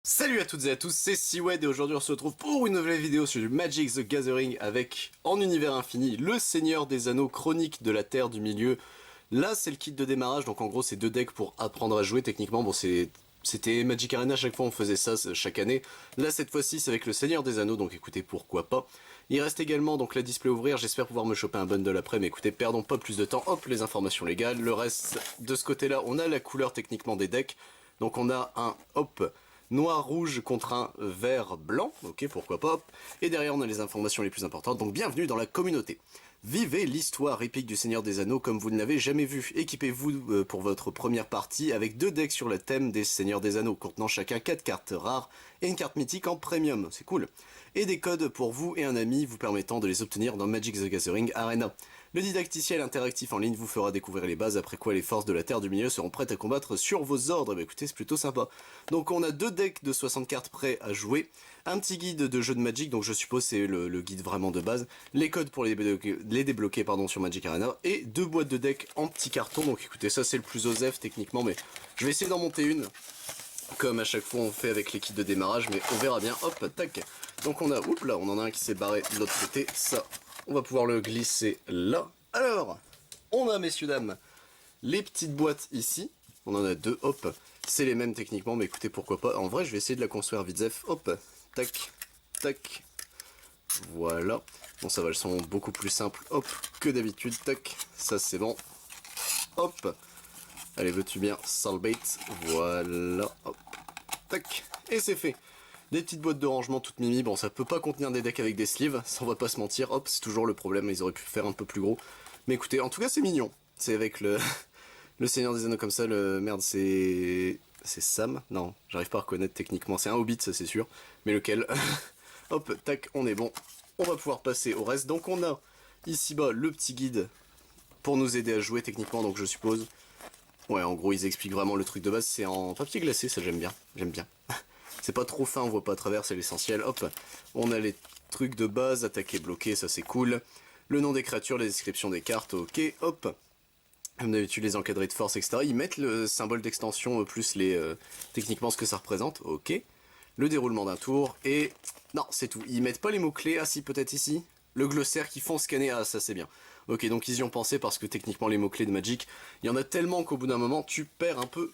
Salut à toutes et à tous, c'est Seawed et aujourd'hui on se retrouve pour une nouvelle vidéo sur du Magic the Gathering avec, en univers infini, le Seigneur des Anneaux chronique de la Terre du Milieu. Là c'est le kit de démarrage, donc en gros c'est deux decks pour apprendre à jouer techniquement. Bon c'était Magic Arena, à chaque fois on faisait ça chaque année. Là cette fois-ci c'est avec le Seigneur des Anneaux, donc écoutez pourquoi pas. Il reste également donc la display à ouvrir, j'espère pouvoir me choper un bundle après, mais écoutez perdons pas plus de temps, hop les informations légales. Le reste de ce côté là on a la couleur techniquement des decks, donc on a un hop noir-rouge contre un vert-blanc, ok, pourquoi pas, et derrière on a les informations les plus importantes, donc bienvenue dans la communauté. Vivez l'histoire épique du Seigneur des Anneaux comme vous ne l'avez jamais vu. Équipez-vous pour votre première partie avec deux decks sur le thème des Seigneurs des Anneaux, contenant chacun 4 cartes rares et une carte mythique en premium, c'est cool. Et des codes pour vous et un ami vous permettant de les obtenir dans Magic the Gathering Arena. Le didacticiel interactif en ligne vous fera découvrir les bases, après quoi les forces de la Terre du Milieu seront prêtes à combattre sur vos ordres. Bah écoutez, c'est plutôt sympa. Donc on a deux decks de 60 cartes prêts à jouer, un petit guide de jeu de Magic, donc je suppose c'est le guide vraiment de base, les codes pour les débloquer sur Magic Arena, et deux boîtes de decks en petits cartons. Donc écoutez, ça c'est le plus osef techniquement, mais je vais essayer d'en monter une, comme à chaque fois on fait avec les kits de démarrage, mais on verra bien. Hop, tac. Donc on a, oups là, on en a un qui s'est barré de l'autre côté, ça, on va pouvoir le glisser là. Alors, on a, messieurs, dames, les petites boîtes ici, on en a deux, hop, c'est les mêmes techniquement, mais écoutez, pourquoi pas. En vrai, je vais essayer de la construire vite zef, hop, tac, tac, voilà. Bon, ça va, elles sont beaucoup plus simples, hop, que d'habitude, tac, ça c'est bon, hop. Allez, veux-tu bien, Salbait, voilà, hop, tac, et c'est fait. Des petites boîtes de rangement toutes mimi, bon ça peut pas contenir des decks avec des sleeves, ça on va pas se mentir, hop, c'est toujours le problème, ils auraient pu faire un peu plus gros. Mais écoutez, en tout cas c'est mignon, c'est avec le le Seigneur des Anneaux comme ça, le merde c'est Sam. Non, j'arrive pas à reconnaître techniquement, c'est un Hobbit ça c'est sûr, mais lequel? Hop, tac, on est bon, on va pouvoir passer au reste. Donc on a ici bas le petit guide pour nous aider à jouer techniquement, donc je suppose. Ouais, en gros ils expliquent vraiment le truc de base, c'est en papier glacé, ça j'aime bien, j'aime bien. C'est pas trop fin, on voit pas à travers, c'est l'essentiel. Hop, on a les trucs de base, attaquer, bloquer, ça c'est cool. Le nom des créatures, la description des cartes, ok, hop. Comme d'habitude, les encadrés de force, etc. Ils mettent le symbole d'extension plus les techniquement ce que ça représente, ok. Le déroulement d'un tour, et... Non, c'est tout. Ils mettent pas les mots-clés, ah si, peut-être ici. Le glossaire qui font scanner, ah ça c'est bien. Ok, donc ils y ont pensé parce que techniquement les mots-clés de Magic, il y en a tellement qu'au bout d'un moment, tu perds un peu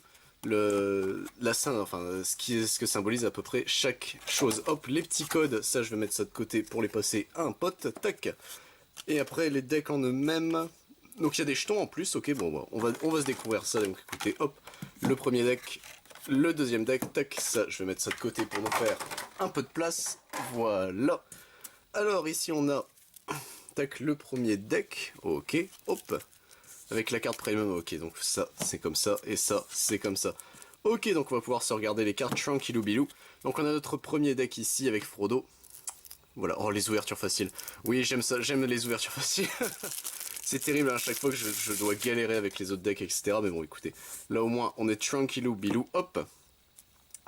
ce que symbolise à peu près chaque chose. Hop, les petits codes, ça je vais mettre ça de côté pour les passer à un pote, tac. Et après les decks en eux-mêmes, donc il y a des jetons en plus, ok, bon, on va se découvrir ça, donc écoutez, hop, le premier deck, le deuxième deck, tac, ça je vais mettre ça de côté pour nous faire un peu de place, voilà. Alors ici on a, tac, le premier deck, ok, hop, avec la carte premium, ok, donc ça, c'est comme ça, et ça, c'est comme ça. Ok, donc on va pouvoir se regarder les cartes tranquillou bilou. Donc on a notre premier deck ici avec Frodo. Voilà, oh les ouvertures faciles. Oui, j'aime ça, j'aime les ouvertures faciles. C'est terrible à chaque fois que je dois galérer avec les autres decks, etc. Mais bon, écoutez, là au moins on est tranquillou bilou, hop.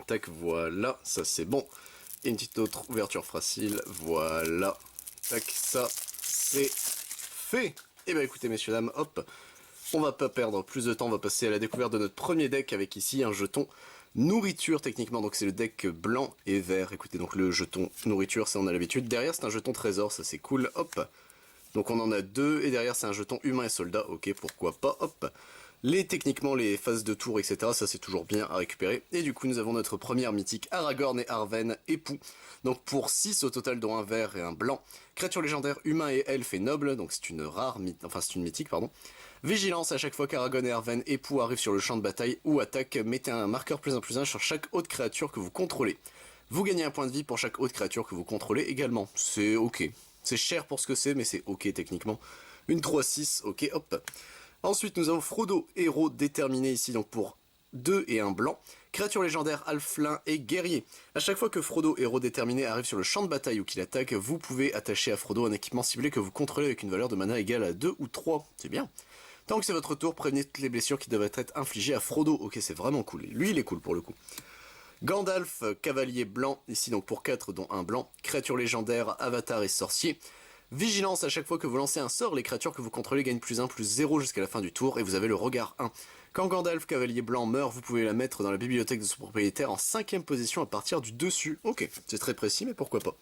Tac, voilà, ça c'est bon. Et une petite autre ouverture facile, voilà. Tac, ça, c'est fait. Et bah écoutez messieurs dames, hop, on va pas perdre plus de temps, on va passer à la découverte de notre premier deck avec ici un jeton nourriture techniquement, donc c'est le deck blanc et vert. Écoutez, donc le jeton nourriture, ça on a l'habitude. Derrière c'est un jeton trésor, ça c'est cool, hop. Donc on en a deux, et derrière c'est un jeton humain et soldat, ok, pourquoi pas, hop. Techniquement, les phases de tour, etc., ça c'est toujours bien à récupérer. Et du coup, nous avons notre première mythique, Aragorn et Arwen, époux. Donc pour 6 au total, dont un vert et un blanc. Créature légendaire, humain et elfe et noble, donc c'est une rare, enfin c'est une mythique, pardon. Vigilance, à chaque fois qu'Aragorn et Arwen, époux, arrivent sur le champ de bataille ou attaque, mettez un marqueur +1/+1 sur chaque autre créature que vous contrôlez. Vous gagnez un point de vie pour chaque autre créature que vous contrôlez également. C'est ok. C'est cher pour ce que c'est, mais c'est ok techniquement. Une 3-6, ok, hop. Ensuite, nous avons Frodo, héros déterminé ici, donc pour 2 et 1 blanc. Créature légendaire, alflin et guerrier. À chaque fois que Frodo, héros déterminé, arrive sur le champ de bataille ou qu'il attaque, vous pouvez attacher à Frodo un équipement ciblé que vous contrôlez avec une valeur de mana égale à 2 ou 3. C'est bien. Tant que c'est votre tour, prévenez toutes les blessures qui devraient être infligées à Frodo. Ok, c'est vraiment cool. Lui, il est cool pour le coup. Gandalf, cavalier blanc, ici donc pour 4, dont un blanc. Créature légendaire, avatar et sorcier. Vigilance, à chaque fois que vous lancez un sort, les créatures que vous contrôlez gagnent +1/+0 jusqu'à la fin du tour, et vous avez le regard 1. Quand Gandalf, cavalier blanc, meurt, vous pouvez la mettre dans la bibliothèque de son propriétaire en 5ème position à partir du dessus. Ok, c'est très précis, mais pourquoi pas.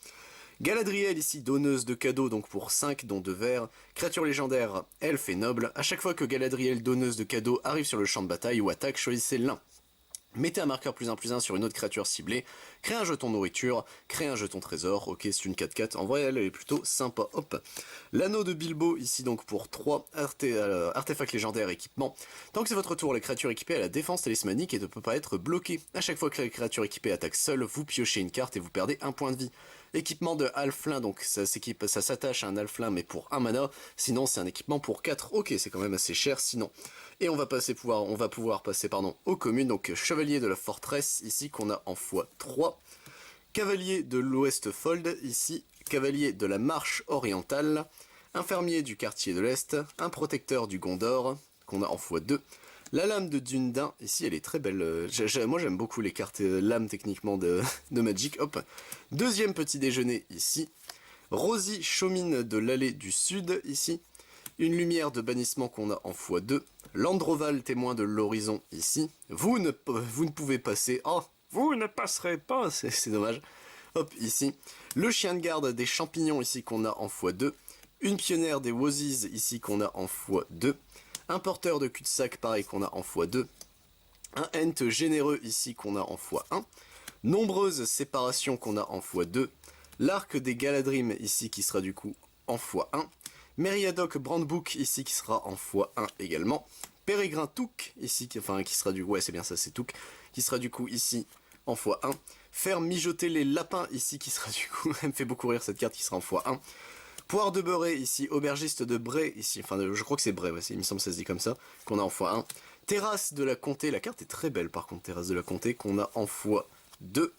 Galadriel, ici, donneuse de cadeaux, donc pour 5, dont 2 verts. Créature légendaire, elfe et noble. À chaque fois que Galadriel, donneuse de cadeaux, arrive sur le champ de bataille ou attaque, choisissez l'un. Mettez un marqueur +1/+1 sur une autre créature ciblée, créez un jeton nourriture, créez un jeton trésor, ok c'est une 4/4, en vrai elle est plutôt sympa, hop. L'anneau de Bilbo, ici donc pour 3, artefacts légendaires, équipement. Tant que c'est votre tour, les créatures équipées à la défense talismanique et ne peut pas être bloquées. À chaque fois que la créature équipée attaque seule, vous piochez une carte et vous perdez un point de vie. Équipement de Halflin, donc ça s'attache à un Halflin mais pour 1 mana, sinon c'est un équipement pour 4, ok c'est quand même assez cher sinon. Et on va pouvoir passer aux communes, donc Chevalier de la Forteresse, ici qu'on a en x3, Cavalier de l'Ouest Fold, ici, Cavalier de la Marche Orientale, Infirmier du Quartier de l'Est, un Protecteur du Gondor, qu'on a en x2, la Lame de Dúnedain, ici elle est très belle, moi j'aime beaucoup les cartes lames techniquement de Magic, hop, deuxième petit déjeuner ici, Rosie Chaumine de l'Allée du Sud, ici, une lumière de bannissement qu'on a en x2, Landroval, témoin de l'horizon, ici. Vous ne pouvez passer. Oh, vous ne passerez pas, c'est dommage. Hop, ici. Le chien de garde des champignons, ici, qu'on a en x2. Une pionnière des Wozzies, ici, qu'on a en x2. Un porteur de cul-de-sac, pareil, qu'on a en x2. Un Ent généreux, ici, qu'on a en x1. Nombreuses séparations, qu'on a en x2. L'arc des Galadrim, ici, qui sera du coup en x1. Meriadoc Brandbook, ici, qui sera en x1 également. Pérégrin Touk, ici, qui sera du... Ouais, c'est bien ça, c'est Touk. Qui sera du coup ici, en x1. Faire mijoter les lapins, ici, qui sera du coup... Elle me fait beaucoup rire, cette carte, qui sera en x1. Poire de beurré, ici. Aubergiste de Bray, ici. Enfin, je crois que c'est Bray, ouais, il me semble que ça se dit comme ça. Qu'on a en x1. Terrasse de la Comté. La carte est très belle, par contre, Terrasse de la Comté, qu'on a en x2.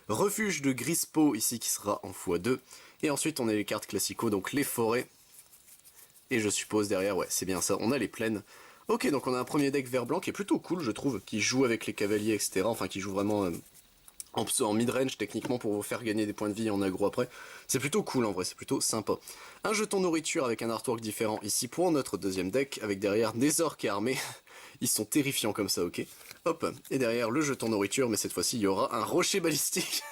Refuge de Grispo, ici, qui sera en x2. Et ensuite, on a les cartes classico, donc les forêts. Et je suppose derrière, ouais, c'est bien ça, on a les plaines. Ok, donc on a un premier deck vert-blanc qui est plutôt cool, je trouve, qui joue avec les cavaliers, etc. Enfin, qui joue vraiment en mid-range, techniquement, pour vous faire gagner des points de vie en aggro après. C'est plutôt cool, en vrai, c'est plutôt sympa. Un jeton nourriture avec un artwork différent ici pour notre deuxième deck, avec derrière des orques armés. Ils sont terrifiants comme ça, ok. Hop, et derrière le jeton nourriture, mais cette fois-ci, il y aura un rocher balistique.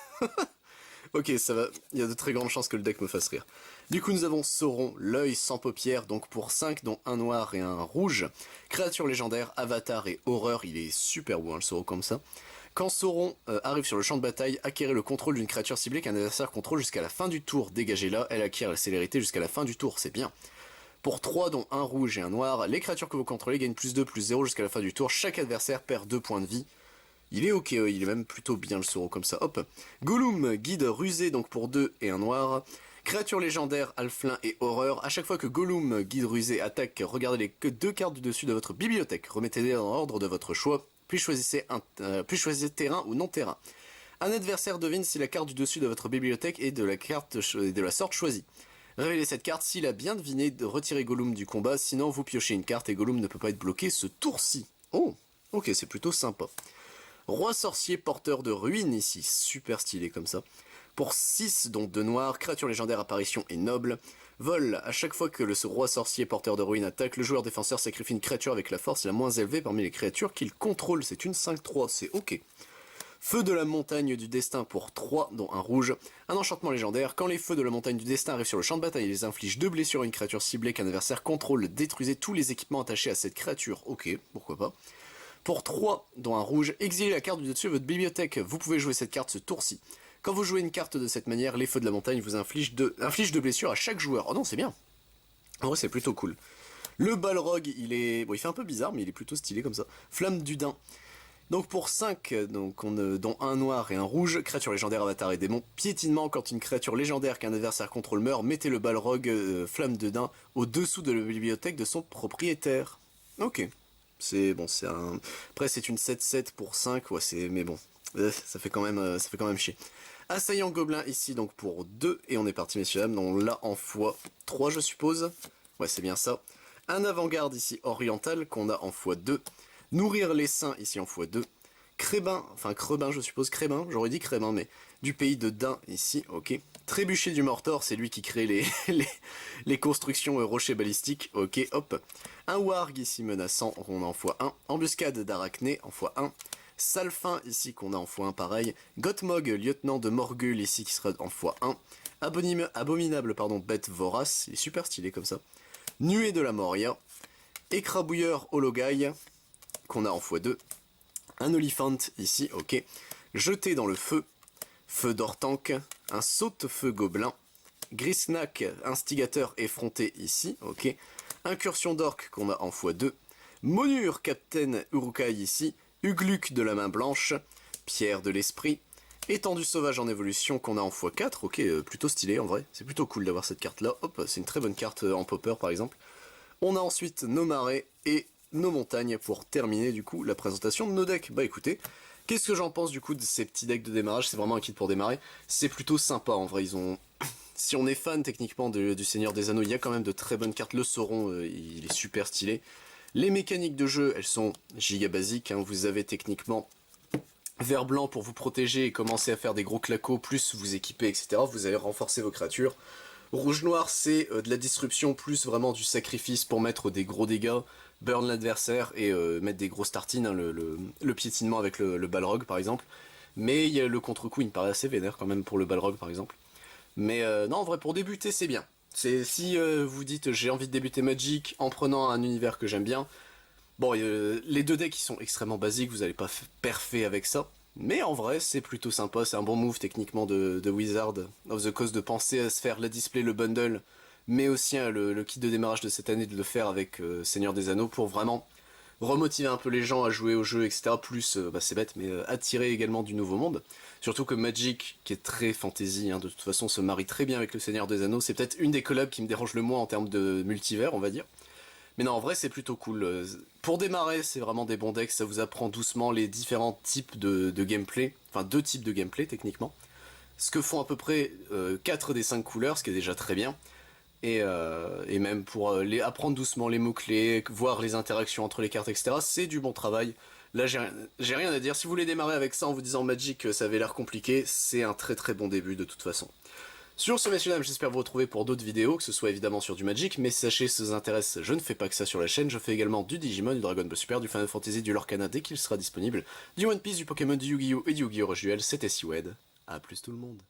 Ok, ça va, il y a de très grandes chances que le deck me fasse rire. Du coup, nous avons Sauron, l'œil sans paupières, donc pour 5, dont un noir et un rouge. Créature légendaire, avatar et horreur, il est super beau, hein, le Sauron comme ça. Quand Sauron arrive sur le champ de bataille, acquérez le contrôle d'une créature ciblée qu'un adversaire contrôle jusqu'à la fin du tour. Dégagez-la, elle acquiert la célérité jusqu'à la fin du tour, c'est bien. Pour 3, dont un rouge et un noir, les créatures que vous contrôlez gagnent +2/+0 jusqu'à la fin du tour. Chaque adversaire perd 2 points de vie. Il est ok, il est même plutôt bien le Sauron comme ça, hop. Gollum, guide rusé, donc pour 2 et un noir. Créature légendaire, Halflin et horreur. À chaque fois que Gollum, guide rusé, attaque, regardez les 2 cartes du dessus de votre bibliothèque. Remettez-les dans l'ordre de votre choix, puis choisissez terrain ou non terrain. Un adversaire devine si la carte du dessus de votre bibliothèque est de la sorte choisie. Révélez cette carte, s'il a bien deviné, retirez Gollum du combat, sinon vous piochez une carte et Gollum ne peut pas être bloqué ce tour-ci. Oh, ok, c'est plutôt sympa. Roi sorcier porteur de ruines ici, super stylé comme ça. Pour 6, dont 2 noirs, créature légendaire apparition et noble. Vol, à chaque fois que le roi sorcier porteur de ruines attaque, le joueur défenseur sacrifie une créature avec la force la moins élevée parmi les créatures qu'il contrôle. C'est une 5/3, c'est ok. Feu de la montagne du destin pour 3, dont un rouge. Un enchantement légendaire, quand les feux de la montagne du destin arrivent sur le champ de bataille, ils infligent 2 blessures à une créature ciblée qu'un adversaire contrôle. Détruisez tous les équipements attachés à cette créature. Ok, pourquoi pas. Pour 3, dont un rouge, exilez la carte du dessus de votre bibliothèque. Vous pouvez jouer cette carte ce tour-ci. Quand vous jouez une carte de cette manière, les feux de la montagne vous infligent 2 blessures à chaque joueur. Oh non, c'est bien. En vrai, c'est plutôt cool. Le Balrog, il fait un peu bizarre, mais il est plutôt stylé comme ça. Flamme du Dain. Donc pour 5, dont un noir et un rouge, créature légendaire, avatar et démon. Piétinement, quand une créature légendaire qu'un adversaire contrôle meurt, mettez le Balrog Flamme de Dain au-dessous de la bibliothèque de son propriétaire. Ok. C'est bon, c'est un... Après c'est une 7/7 pour 5, ouais, mais bon, ça fait quand même chier. Assaillant gobelin ici donc pour 2, et on est parti messieurs dames, donc là en x3 je suppose. Ouais, c'est bien ça. Un avant-garde ici oriental qu'on a en x2. Nourrir les saints ici en x2. Crebin je suppose, j'aurais dit Crébin, mais du pays de Dain ici, ok. Trébucher du Mortor, c'est lui qui crée les constructions rochers balistiques, ok, hop. Un Warg ici menaçant, on a en x1. Embuscade d'Arachné en x1. Salfin ici qu'on a en x1 pareil. Gothmog, lieutenant de Morgul ici qui sera en x1. Abominable bête vorace, il est super stylé comme ça. Nuée de la Moria. Écrabouilleur Hologaï qu'on a en x2. Un Oliphant ici, ok. Jeté dans le feu. Feu d'Ortank. Un saute-feu gobelin. Grisnak, instigateur effronté ici, ok. Incursion d'orque qu'on a en x2. Monure, Captain Urukai ici. Ugluk de la main blanche. Pierre de l'esprit. Étendue sauvage en évolution qu'on a en x4, ok, plutôt stylé en vrai. C'est plutôt cool d'avoir cette carte là. Hop, c'est une très bonne carte en popper par exemple. On a ensuite nos marais et nos montagnes pour terminer du coup la présentation de nos decks. Bah écoutez, qu'est-ce que j'en pense du coup de ces petits decks de démarrage? C'est vraiment un kit pour démarrer. C'est plutôt sympa en vrai, ils ont... Si on est fan techniquement du Seigneur des Anneaux, il y a quand même de très bonnes cartes. Le Sauron, il est super stylé. Les mécaniques de jeu, elles sont giga basiques. Hein. Vous avez techniquement vert blanc pour vous protéger et commencer à faire des gros clacos, plus vous équiper, etc. Vous allez renforcer vos créatures. Rouge noir, c'est de la disruption, plus vraiment du sacrifice pour mettre des gros dégâts, burn l'adversaire et mettre des grosses tartines, hein, le piétinement avec le Balrog par exemple. Mais il y a le contre-coup, il me paraît assez vénère quand même pour le Balrog par exemple. Mais non, en vrai, pour débuter, c'est bien. Si vous dites j'ai envie de débuter Magic en prenant un univers que j'aime bien, bon, les deux decks ils sont extrêmement basiques, vous n'allez pas parfait avec ça. Mais en vrai, c'est plutôt sympa, c'est un bon move techniquement de Wizard of the Coast de penser à se faire la display, le bundle, mais aussi hein, le kit de démarrage de cette année de le faire avec Seigneur des Anneaux pour vraiment remotiver un peu les gens à jouer au jeu, etc. Plus, bah c'est bête, mais attirer également du nouveau monde. Surtout que Magic, qui est très fantasy, hein, de toute façon, se marie très bien avec le Seigneur des Anneaux. C'est peut-être une des collabs qui me dérange le moins en termes de multivers, on va dire. Mais non, en vrai, c'est plutôt cool. Pour démarrer, c'est vraiment des bons decks. Ça vous apprend doucement les différents types de gameplay. Enfin, 2 types de gameplay, techniquement. Ce que font à peu près 4 des 5 couleurs, ce qui est déjà très bien. Et même pour apprendre doucement les mots-clés, voir les interactions entre les cartes, etc. C'est du bon travail. Là, j'ai rien à dire. Si vous voulez démarrer avec ça en vous disant Magic, ça avait l'air compliqué, c'est un très très bon début de toute façon. Sur ce, messieurs dames, j'espère vous retrouver pour d'autres vidéos, que ce soit évidemment sur du Magic, mais sachez, si ça vous intéresse, je ne fais pas que ça sur la chaîne, je fais également du Digimon, du Dragon Ball Super, du Final Fantasy, du Lorcana dès qu'il sera disponible, du One Piece, du Pokémon, du Yu-Gi-Oh! Et du Yu-Gi-Oh! Rush Duel, c'était Siwed. A plus tout le monde.